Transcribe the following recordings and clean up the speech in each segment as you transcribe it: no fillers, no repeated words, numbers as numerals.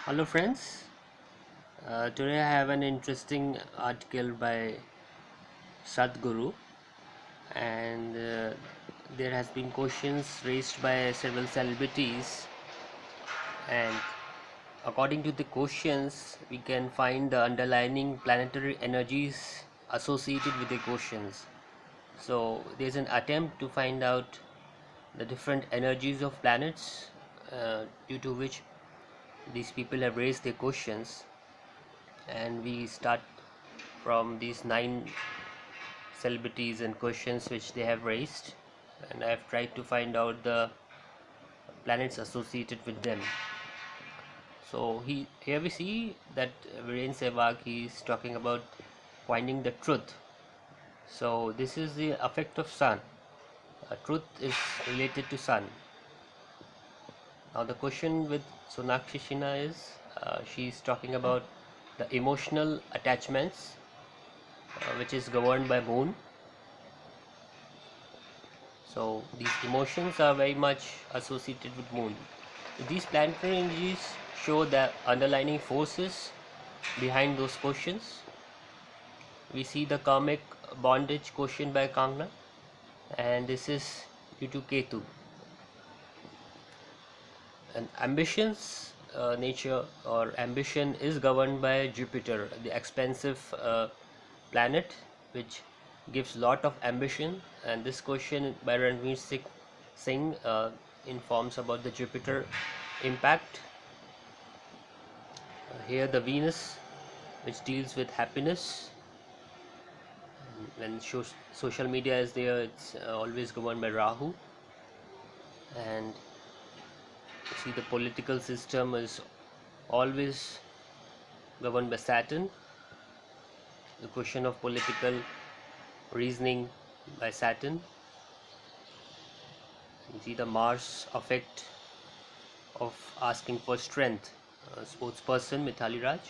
Hello friends, today I have an interesting article by Sadhguru, and there has been questions raised by several celebrities, and according to the questions we can find the underlying planetary energies associated with the questions. So there's an attempt to find out the different energies of planets, due to which these people have raised their questions, and we start from these 9 celebrities and questions which they have raised, and I've tried to find out the planets associated with them. So here we see that Virender Sehwag, he is talking about finding the truth. So this is the effect of sun. Truth is related to sun. Now the question with Sonakshi is, she is talking about the emotional attachments, which is governed by moon. So these emotions are very much associated with moon. These planetary energies show the underlying forces behind those questions. We see the karmic bondage question by Kangana, and this is due to Ketu. And ambitions, nature or ambition is governed by Jupiter, the expansive planet, which gives lot of ambition. And this question by Ranveer Singh informs about the Jupiter impact. Here the Venus, which deals with happiness. When social media is there, it's always governed by Rahu. And see, the political system is always governed by Saturn. The question of political reasoning by Saturn. You see the Mars effect of asking for strength, sports person Mithali Raj.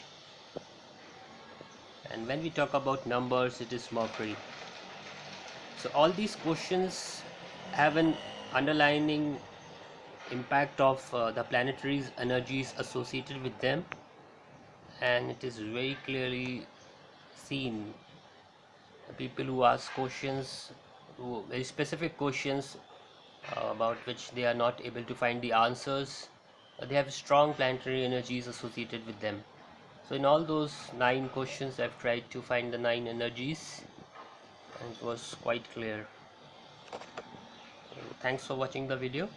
And when we talk about numbers, it is Mercury. So all these questions have an underlining impact of the planetary energies associated with them, and it is very clearly seen. The people who ask questions, very specific questions, about which they are not able to find the answers, they have strong planetary energies associated with them. So in all those 9 questions, I've tried to find the 9 energies, and it was quite clear. So thanks for watching the video.